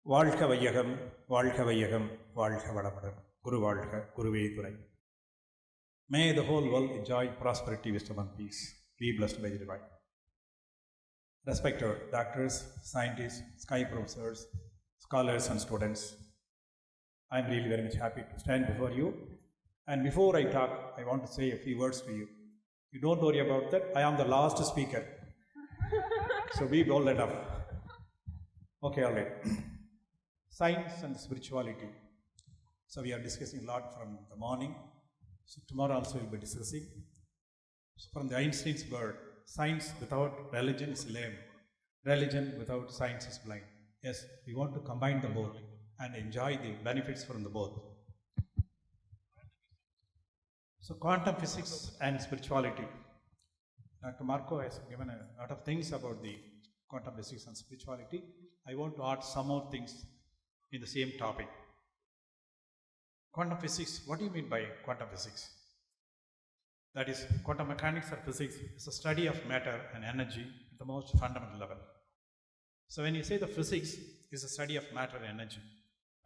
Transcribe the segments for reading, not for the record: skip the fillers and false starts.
வாழ்க வையகம், வாழ்க வையகம், வாழ்க வளமுடன். குரு வாழ்க, குருவே துணை. May the whole world enjoy prosperity, wisdom and peace. Be blessed by the divine. Respected doctors, scientists, sky professors, scholars and students, I am really very much happy to stand before you. And before I talk, I want to say a few words to you. You don't worry about that. I am the last speaker. So be bold enough. Okay, all right. Science and spirituality. So we are discussing a lot from the morning. So tomorrow also we will be discussing. So from the Einstein's word, science without religion is lame. Religion without science is blind. Yes, we want to combine the both and enjoy the benefits from the both. So quantum physics and spirituality. Dr. Marco has given a lot of things about the quantum physics and spirituality. I want to add some more things in the same topic. Quantum physics, what do you mean by quantum physics? That is, quantum mechanics or physics is a study of matter and energy at the most fundamental level. So when you say the physics is a study of matter and energy,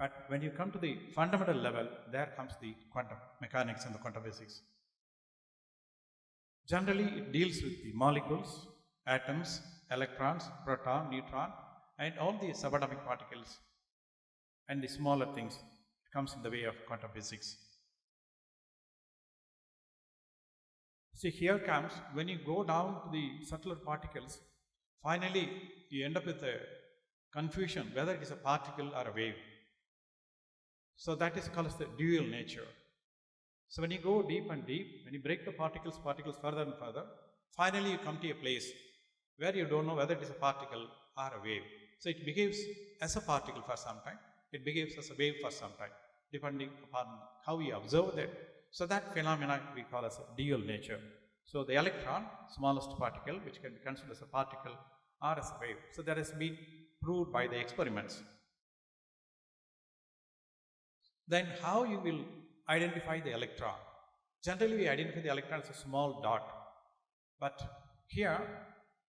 but when you come to the fundamental level, there comes the quantum mechanics and the quantum physics. Generally, it deals with the molecules, atoms, electrons, proton, neutron, and all the subatomic particles and the smaller things. It comes in the way of quantum physics. See, here comes, when you go down to the subtler particles, finally you end up with a confusion whether it is a particle or a wave. So that is called as the dual nature. So when you go deep and deep, when you break the particles further and further, finally you come to a place where you don't know whether it is a particle or a wave. So it behaves as a particle for some time, it behaves as a wave for some time, depending upon how we observe that. So that phenomena we call as a dual nature. So the electron, smallest particle, which can be considered as a particle or as a wave. So that has been proved by the experiments. Then how you will identify the electron? Generally we identify the electron as a small dot, but here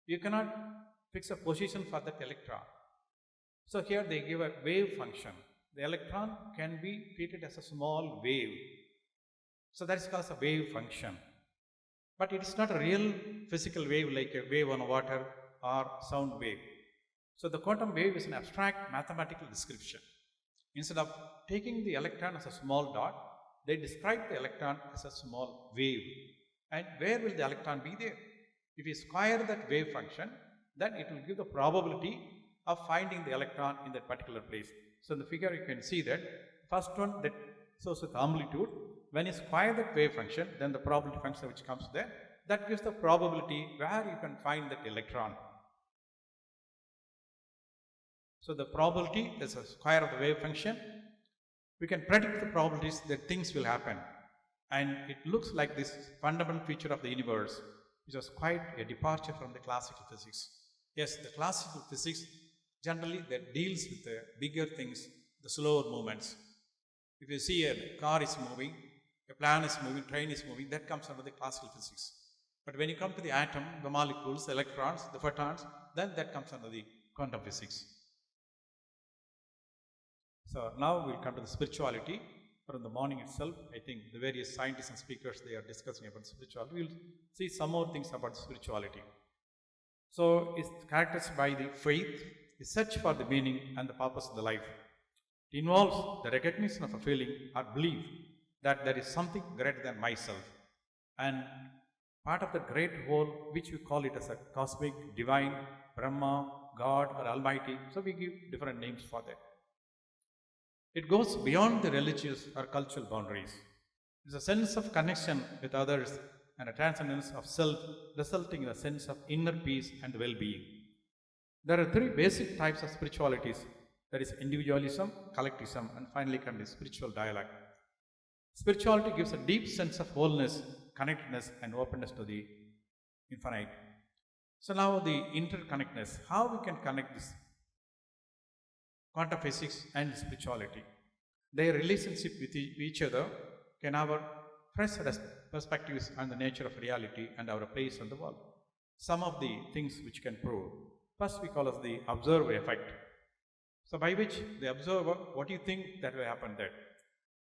you cannot fix a position for that electron. So here they give a wave function. The electron can be treated as a small wave. So that is called a wave function. But it is not a real physical wave like a wave on water or sound wave. So the quantum wave is an abstract mathematical description. Instead of taking the electron as a small dot, they describe the electron as a small wave. And where will the electron be there? If you square that wave function, then it will give the probability of finding the electron in that particular place. So in the figure you can see that first one that shows with amplitude, when you square that wave function, then the probability function which comes there, that gives the probability where you can find that electron. So the probability is a square of the wave function. We can predict the probabilities that things will happen. And it looks like this fundamental feature of the universe, which was quite a departure from the classical physics. Yes, the classical physics generally that deals with the bigger things, the slower movements. If you see a car is moving, a plane is moving, train is moving, that comes under the classical physics. But when you come to the atom, the molecules, the electrons, the photons, then that comes under the quantum physics. So now we'll come to the spirituality. From the morning itself, I think the various scientists and speakers, they are discussing about spirituality. We'll see some more things about spirituality. So it's characterized by the faith, the search for the meaning and the purpose of the life. It involves the recognition of a feeling or belief that there is something greater than myself, and part of the great whole, which we call it as a cosmic, divine, Brahma, God or Almighty. So we give different names for that. It goes beyond the religious or cultural boundaries. It's a sense of connection with others and a transcendence of self, resulting in a sense of inner peace and well-being. There are three basic types of spiritualities, that is individualism, collectivism, and finally comes the spiritual dialogue. Spirituality gives a deep sense of wholeness, connectedness, and openness to the infinite. So now the interconnectedness, how we can connect this quantum physics and spirituality. Their relationship with each other can have fresh perspectives on the nature of reality and our place in the world. Some of the things which can prove. First we call as the observer effect. So by which the observer, what do you think that will happen there?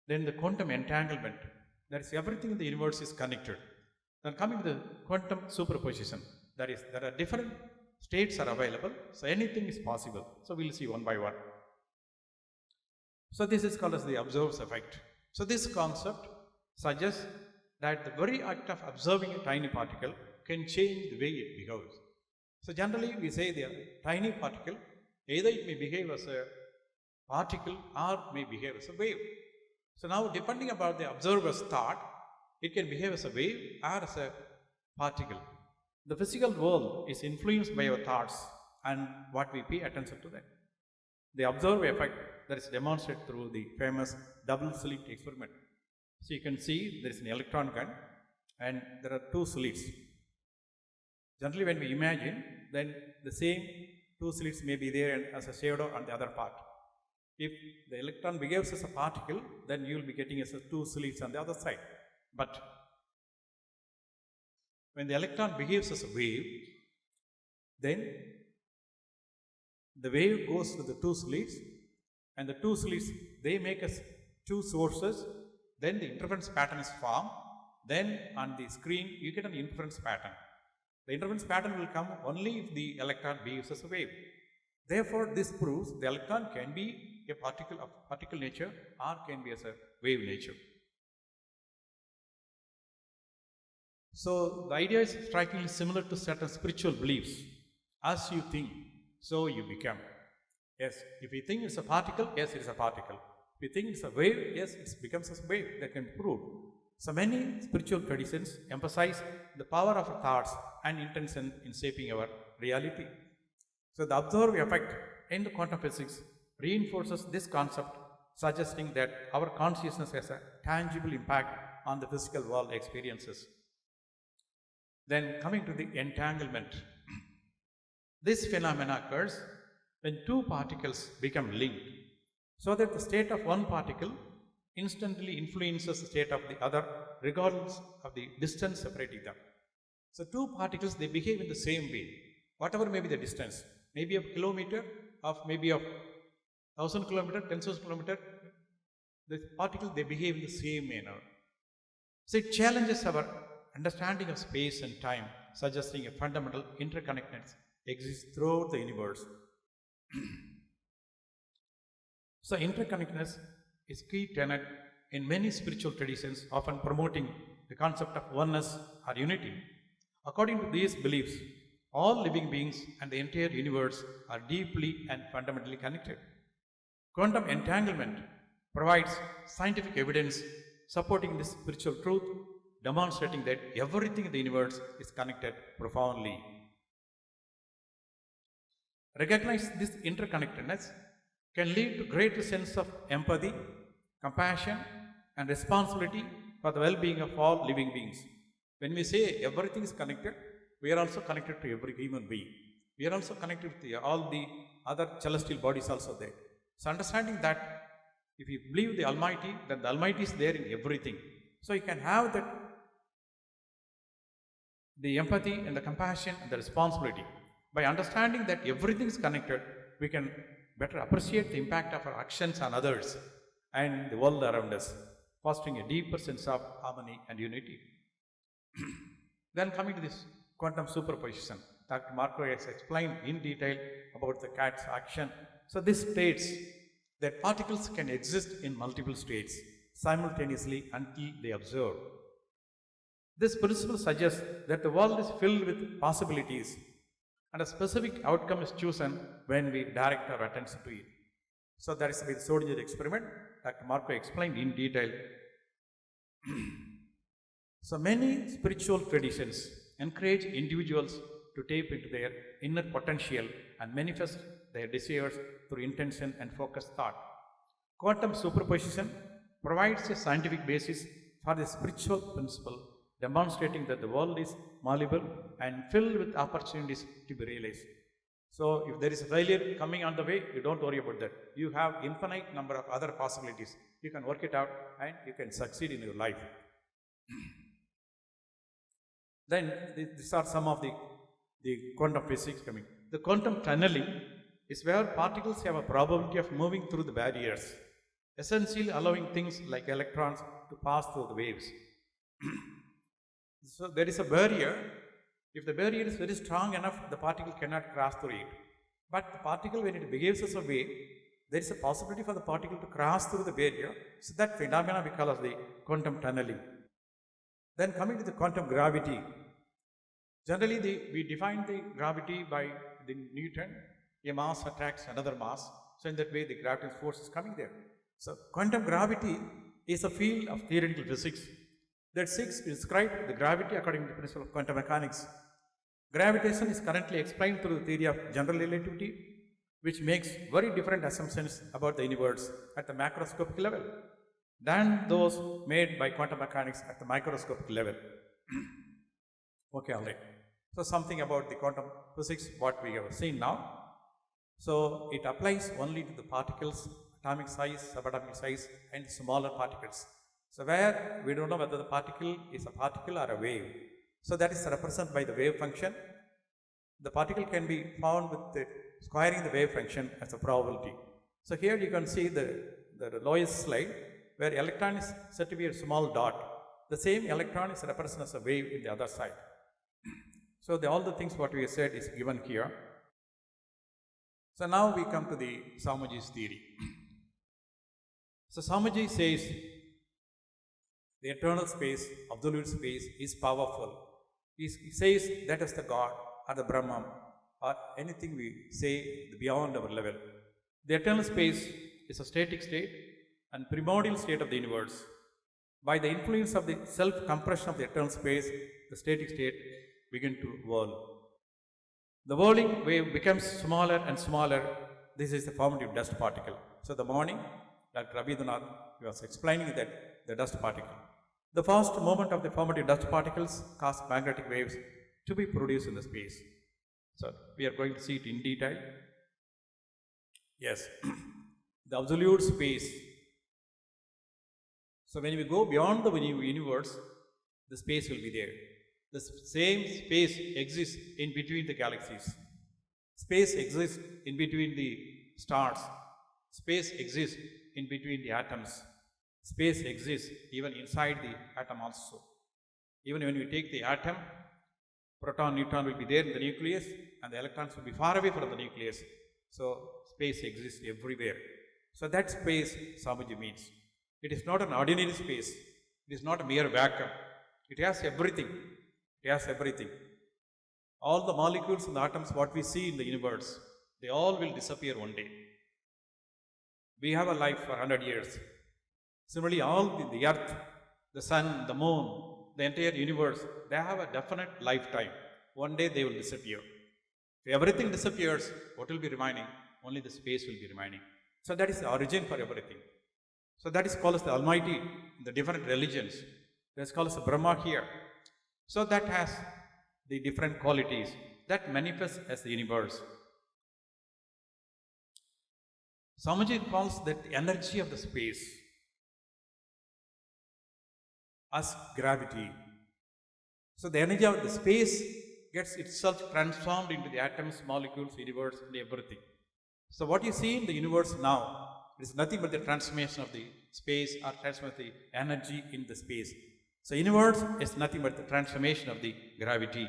Then the quantum entanglement, that is everything in the universe is connected. Then coming to the quantum superposition, that is there are different states are available, so anything is possible. So we'll see one by one. So this is called as the observer's effect. So this concept suggests that the very act of observing a tiny particle can change the way it behaves. So generally we say the tiny particle, either it may behave as a particle or may behave as a wave. So now depending upon the observer's thought, it can behave as a wave or as a particle. The physical world is influenced by our thoughts and what we pay attention to that. The observer effect that is demonstrated through the famous double slit experiment. So you can see there is an electron gun and there are two slits. Generally when we imagine, then the same two slits may be there as a shadow on the other part. If the electron behaves as a particle, then you will be getting as a two slits on the other side. But when the electron behaves as a wave, then the wave goes to the two slits, and the two slits, they make us two sources, then the interference pattern is formed, then on the screen you get an interference pattern. The interference pattern will come only if the electron behaves as a wave. Therefore, this proves the electron can be a particle of particle nature or can be as a wave nature. So the idea is strikingly similar to certain spiritual beliefs. As you think, so you become. Yes, if you think it's a particle, yes, it is a particle. If you think it's a wave, yes, it becomes a wave. That can prove. So many spiritual traditions emphasize the power of our thoughts and intention in shaping our reality. So the observer effect in the quantum physics reinforces this concept, suggesting that our consciousness has a tangible impact on the physical world experiences. Then coming to the entanglement. This phenomena occurs when two particles become linked, so that the state of one particle instantly influences the state of the other regardless of the distance separating them. So two particles, they behave in the same way, whatever may be the distance, maybe of kilometer, of maybe of 1000 kilometer, 10,000 kilometer, the particles, they behave in the same manner. So it challenges our understanding of space and time, suggesting a fundamental interconnectedness exists throughout the universe. So interconnectedness is key tenet in many spiritual traditions, often promoting the concept of oneness or unity. According to these beliefs, all living beings and the entire universe are deeply and fundamentally connected. Quantum entanglement provides scientific evidence supporting this spiritual truth, demonstrating that everything in the universe is connected profoundly. Recognize this interconnectedness can lead to greater sense of empathy, compassion, and responsibility for the well-being of all living beings. When we say everything is connected, we are also connected to every human being. We are also connected to all the other celestial bodies also there. So understanding that if you believe the Almighty, then the Almighty is there in everything. So you can have that, the empathy and the compassion and the responsibility. By understanding that everything is connected, we can better appreciate the impact of our actions on others and the world around us, fostering a deeper sense of harmony and unity. Then coming to this quantum superposition, Dr. Marco has explained in detail about the cat's action. So this states that particles can exist in multiple states simultaneously until they observe. This principle suggests that the world is filled with possibilities and a specific outcome is chosen when we direct our attention to it. So that is the Swamiji experiment. Dr. Marco explained in detail. So many spiritual traditions encourage individuals to tap into their inner potential and manifest their desires through intention and focused thought. Quantum superposition provides a scientific basis for the spiritual principle, demonstrating that the world is malleable and filled with opportunities to be realized. So if there is a failure coming on the way, you don't worry about that. You have infinite number of other possibilities. You can work it out and you can succeed in your life. Then these are some of the quantum physics coming. The quantum tunneling is where particles have a probability of moving through the barriers, essentially allowing things like electrons to pass through the waves. So there is a barrier. If the barrier is very strong enough, the particle cannot cross through it. But the particle, when it behaves as a wave, there is a possibility for the particle to cross through the barrier. So that phenomena we call as the quantum tunneling. Then coming to the quantum gravity. Generally, we define the gravity by the Newton. A mass attracts another mass. So in that way, the gravitational force is coming there. So quantum gravity is a field of theoretical physics that seeks to describe the gravity according to the principle of quantum mechanics. Gravitation is currently explained through the theory of general relativity, which makes very different assumptions about the universe at the macroscopic level than those made by quantum mechanics at the microscopic level. Okay, all right. So something about the quantum physics, what we have seen now. So it applies only to the particles, atomic size, subatomic size, and smaller particles. So where we don't know whether the particle is a particle or a wave. So that is represented by the wave function. The particle can be found with the squaring the wave function as a probability. So here you can see the lowest slide where electron is said to be a small dot. The same electron is represented as a wave in the other side. So all the things what we have said is given here. So now we come to the Swamiji's theory. So Swamiji says the eternal space, absolute space is powerful. He says that is the God or the Brahman or anything we say beyond our level. The eternal space is a static state and primordial state of the universe. By the influence of the self-compression of the eternal space, the static state begins to whirl. The whirling wave becomes smaller and smaller. This is the formative dust particle. So the morning, Dr. Abhidhanath was explaining that the dust particle. The first movement of the formative dust particles cause magnetic waves to be produced in the space. So we are going to see it in detail. Yes, the absolute space. So when we go beyond the universe, the space will be there. The same space exists in between the galaxies. Space exists in between the stars. Space exists in between the atoms. Space exists even inside the atom also. Even when we take the atom, proton, neutron will be there in the nucleus and the electrons will be far away from the nucleus. So space exists everywhere. So that space Swamiji means. It is not an ordinary space. It is not a mere vacuum. It has everything. It has everything. All the molecules and the atoms what we see in the universe, they all will disappear one day. We have a life for 100 years. Similarly, all the earth, the sun, the moon, the entire universe, they have a definite lifetime. One day they will disappear. If everything disappears, what will be remaining? Only the space will be remaining. So that is the origin for everything. So that is called as the Almighty in the different religions. That is called as the Brahma here. So that has the different qualities that manifest as the universe. Swamiji calls that energy of the space as gravity. So the energy of the space gets itself transformed into the atoms, molecules, universe, and everything. So what you see in the universe now is nothing but the transformation of the space or transformation of the energy in the space. So universe is nothing but the transformation of the gravity.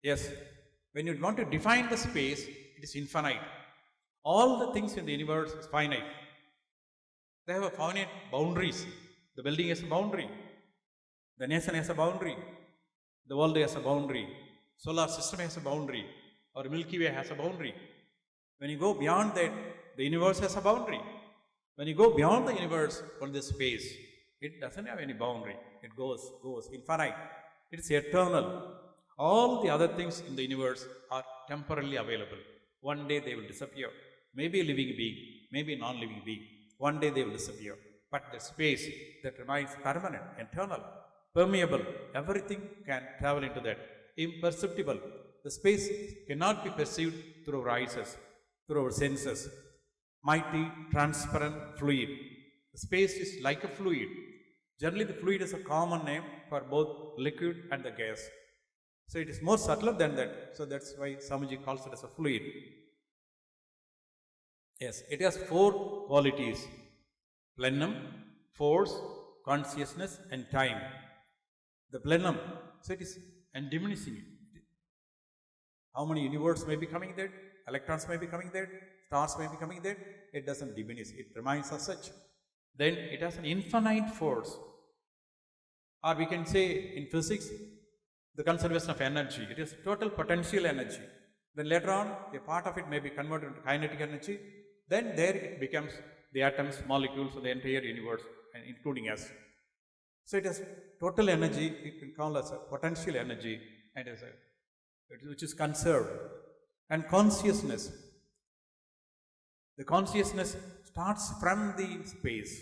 Yes, when you want to define the space, it is infinite. All the things in the universe is finite. They have a finite boundaries. The building has a boundary. The nation has a boundary. The world has a boundary. Solar system has a boundary. Or Milky Way has a boundary. When you go beyond that, the universe has a boundary. When you go beyond the universe or the space, it doesn't have any boundary. It goes infinite. It is eternal. All the other things in the universe are temporarily available. One day they will disappear. Maybe a living being, maybe a non-living being. One day they will disappear. But the space that remains permanent, eternal, permeable, everything can travel into that. Imperceptible. The space cannot be perceived through our eyes, through our senses. Mighty, transparent fluid. The space is like a fluid. Generally, the fluid is a common name for both liquid and the gas. So it is more subtler than that. So that's why Swamiji calls it as a fluid. Yes, it has 4 qualities: plenum, force, consciousness, and time. The plenum, so it is undiminishing. How many universes may be coming there? Electrons may be coming there, stars may be coming there. It doesn't diminish, it remains as such. Then it has an infinite force, or we can say in physics, the conservation of energy. It is total potential energy. Then later on, a part of it may be converted into kinetic energy. Then there it becomes the atoms, molecules of the entire universe, and including us. So it has total energy. You can call as a potential energy, and as a which is conserved. And consciousness. The consciousness starts from the space,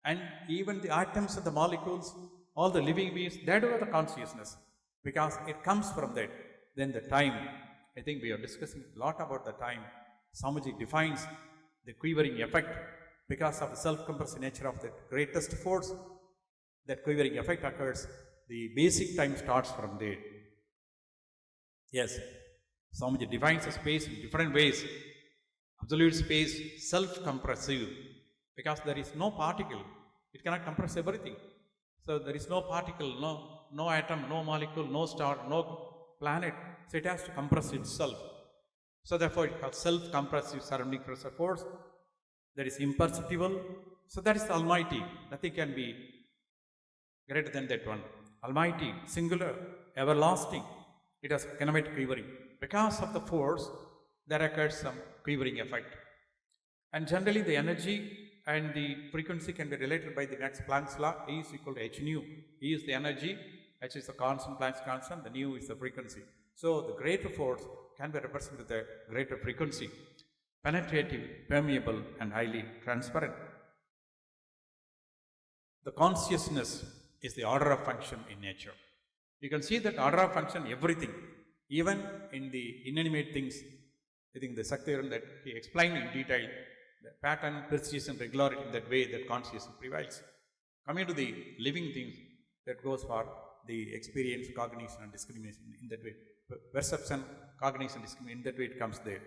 and even the atoms and the molecules, all the living beings, they do have the consciousness because it comes from that. Then the time, I think we are discussing a lot about the time. Swamiji defines the quivering effect because of the self-compressive nature of the greatest force. That quivering effect occurs. The basic time starts from there. Yes, Swamiji defines the space in different ways. Absolute space, self-compressive, because there is no particle. It cannot compress everything. So there is no particle, no atom, no molecule, no star, no planet. So it has to compress itself. So therefore it calls self-compressive surrounding pressure force. That is imperceptible. So that is the Almighty. Nothing can be greater than that one. Almighty, singular, everlasting. It has kinematic quivering. Because of the force, there occurs some quivering effect. And generally the energy and the frequency can be related by the Max Planck's law. E is equal to h nu. E is the energy, h is the constant, Planck's constant, the nu is the frequency. So the greater force can be represented with a greater frequency, penetrative, permeable, and highly transparent. The consciousness is the order of function in nature. You can see that order of function, everything, even in the inanimate things. I think the Saktiran that he explained in detail, the pattern, precision, regularity, in that way that consciousness prevails. Coming to the living things, that goes for the experience, cognition, and discrimination in that way. Perception, cognition, discrimination, in that way it comes there.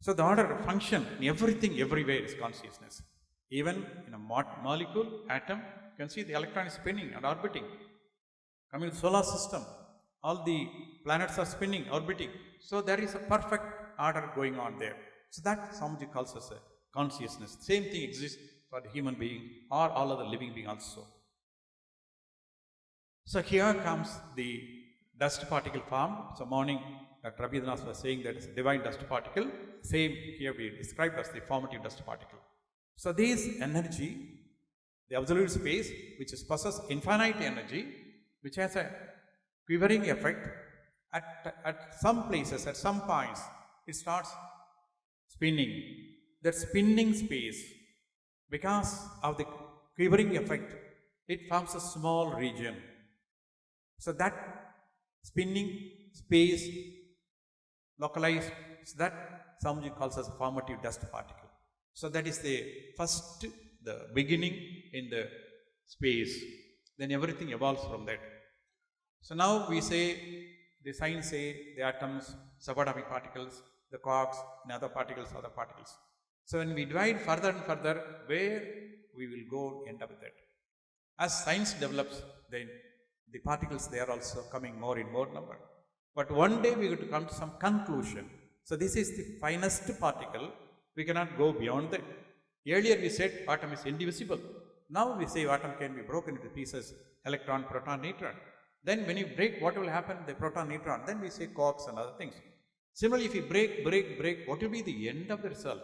So the order of function in everything, everywhere is consciousness. Even in a molecule, atom, you can see the electron is spinning and orbiting. Coming to the solar system, all the planets are spinning, orbiting. So there is a perfect order going on there. So that Swamiji calls us a consciousness. Same thing exists for the human being or all other living being also. So here comes the dust particle form. So morning, Dr. Abhidhanas was saying that it's a divine dust particle. Same here we described as the formative dust particle. So this energy, the absolute space, which possesses infinite energy, which has a quivering effect, at some places, at some points, it starts spinning. That spinning space, because of the quivering effect, it forms a small region. So that spinning space localized, so that Swamiji calls as a formative dust particle. So that is the first, the beginning in the space. Then everything evolves from that. So now we say, the science say the atoms, subatomic particles, the quarks, and other particles. So when we divide further and further, where we will go end up with that. As science develops, then the particles, they are also coming more in more number. But one day we have to come to some conclusion. So this is the finest particle. We cannot go beyond that. Earlier we said atom is indivisible. Now we say atom can be broken into pieces, electron, proton, neutron. Then when you break, what will happen? The proton, neutron. Then we say quarks and other things. Similarly, if you break, what will be the end of the result?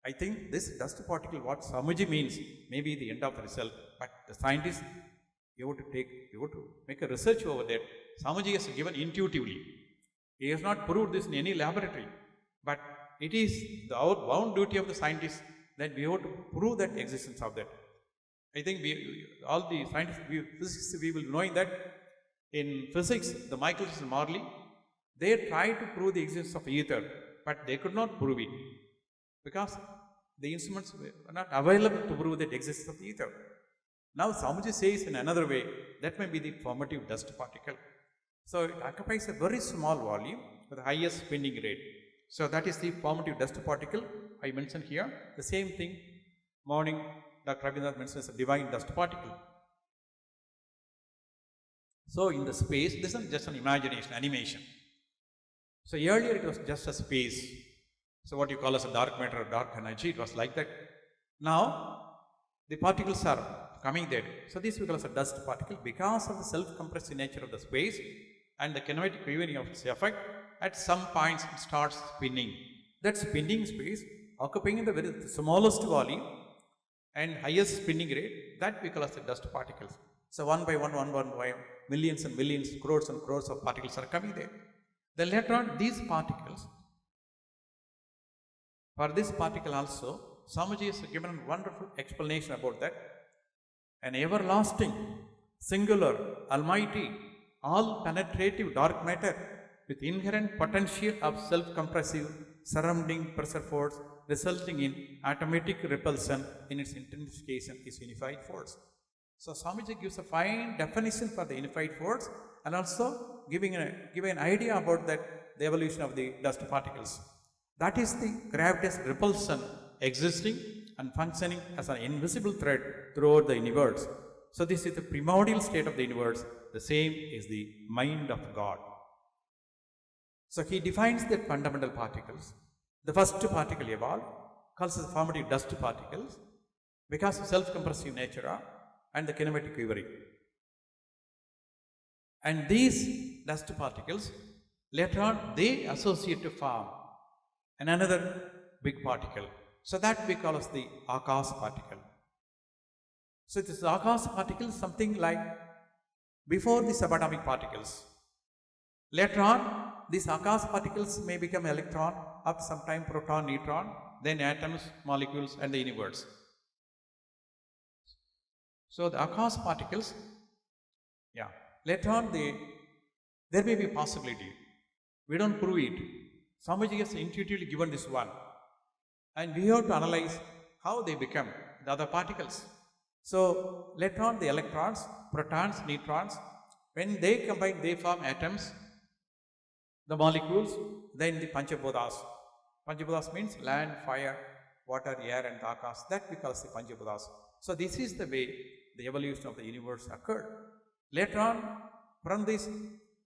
I think this dust particle, what Swamiji means, may be the end of the result. But the scientists, you have to make a research over that. Swamiji has given intuitively. He has not proved this in any laboratory. But it is our bound duty of the scientists that we have to prove that existence of that. I think all the scientists, physicists, we will knowing that in physics, the Michaelis and Morley, they tried to prove the existence of ether, but they could not prove it because the instruments were not available to prove the existence of the ether. Now Swamiji says in another way, that may be the formative dust particle. So it occupies a very small volume with the highest spinning rate. So that is the formative dust particle I mentioned here. The same thing, morning, Dr. Rabindranath mentions a divine dust particle. So in the space, this is just an imagination, animation. So earlier it was just a space. So what you call as a dark matter or dark energy, it was like that. Now the particles are coming there. So this we call as a dust particle because of the self-compressive nature of the space and the kinematic quivering of its effect. At some points it starts spinning. That spinning space occupying the very smallest volume and highest spinning rate, that we call as the dust particles. So one by one, millions and millions, crores and crores of particles are coming there. Then later on, these particles, for this particle also, Swamiji has given a wonderful explanation about that. An everlasting, singular, almighty, all-penetrative dark matter with inherent potential of self-compressive surrounding pressure force resulting in automatic repulsion in its intensification is unified force. So Swamiji gives a fine definition for the unified force and also giving an idea about that the evolution of the dust particles. That is the gravitational repulsion existing and functioning as an invisible thread throughout the universe. So this is the primordial state of the universe. The same is the mind of God. So he defines the fundamental particles. The first particle evolved, calls as formative dust particles because of self-compressive nature and the kinematic quivering. And these dust particles, later on, they associate to form another big particle. So that we call as the Akash particle. So this Akash particle is something like before the subatomic particles. Later on, these Akash particles may become electron, up sometime proton, neutron, then atoms, molecules and the universe. So the Akash particles, later on there may be a possibility. We don't prove it. Swamiji has intuitively given this one. And we have to analyze how they become the other particles. So later on the electrons, protons, neutrons, when they combine, they form atoms, the molecules, then the Panchabhootas. Panchabhootas means land, fire, water, air and Akash. That we call the Panchabhootas. So this is the way the evolution of the universe occurred. Later on, from this,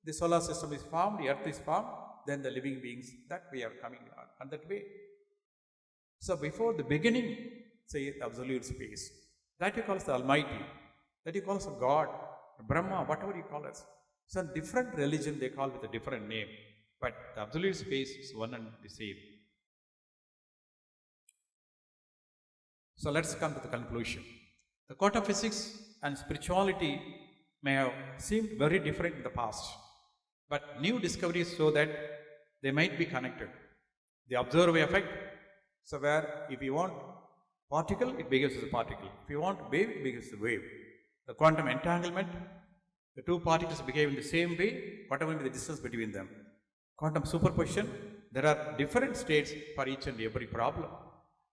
the solar system is formed, the earth is formed, then the living beings, that we are coming on that way. So before the beginning, say absolute space, that you call as the Almighty, that you call as God, Brahma, whatever you call us. So different religion they call with a different name, but the absolute space is one and the same. So let's come to the conclusion. The quantum physics and spirituality may have seemed very different in the past, but new discoveries show that they might be connected. The observer effect, so where if you want particle, it behaves as a particle. If you want wave, it behaves as a wave. The quantum entanglement, the two particles behave in the same way, whatever be the distance between them. Quantum superposition, there are different states for each and every problem.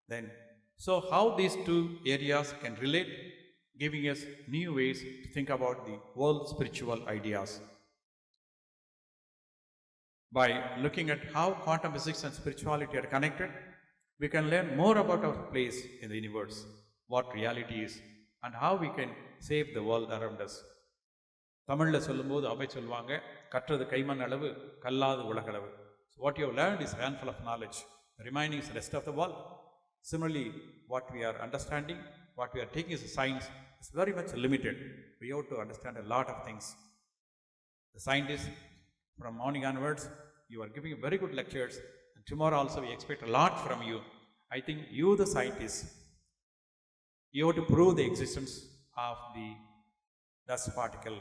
Then, so how these two areas can relate, giving us new ways to think about the world spiritual ideas. By looking at how quantum physics and spirituality are connected, we can learn more about our place in the universe, what reality is, and how we can save the world around us. தமிழில் சொல்லும்போது அவை சொல்லுவாங்க, கற்றது கைமண் அளவு, கல்லாது உலகளவு. So what you have learned is a handful of knowledge. The remaining is the rest of the world. Similarly, what we are understanding, what we are taking as a science is very much limited. We have to understand a lot of things. The scientists, from morning onwards, you are giving very good lectures, and tomorrow also we expect a lot from you. I think you, the scientists, you have to prove the existence of the dust particle.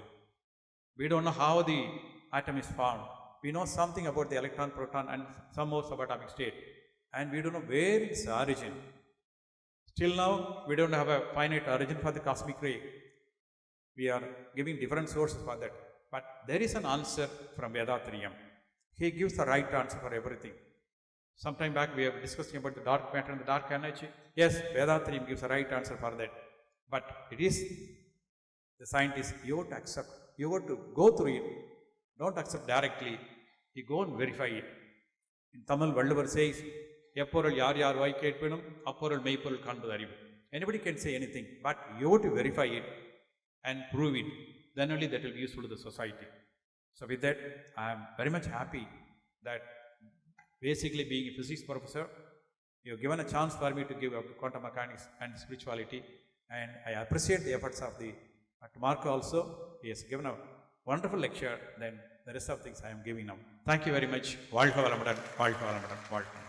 We don't know how the atom is formed. We know something about the electron, proton and some more subatomic state. And we don't know where its origin. Still now, we don't have a finite origin for the cosmic ray. We are giving different sources for that. But there is an answer from Vethathiri. He gives the right answer for everything. Sometime back we have discussed about the dark matter and the dark energy. Yes, Vethathiri gives the right answer for that. But it is the scientist, you have to accept, you have to go through it. Don't accept directly. You go and verify it. In Tamil, Valluvar says, எப்பொருள் யார் யார் வாய் கேட்பினும் அப்பொருள் மெய்ப்பொருள் காண்பது அறிவு. Anybody can say anything, but you have to verify it and prove it. Then only that will be useful to the society. So with that, I am very much happy that basically being a physics professor, you have given a chance for me to give up quantum mechanics and spirituality, and I appreciate the efforts of the Marco also. He has given a wonderful lecture. Then the rest of things I am giving now. Thank you very much. வாழ்க வளமுடன், வாழ்க வளமுடன், வாழ்க.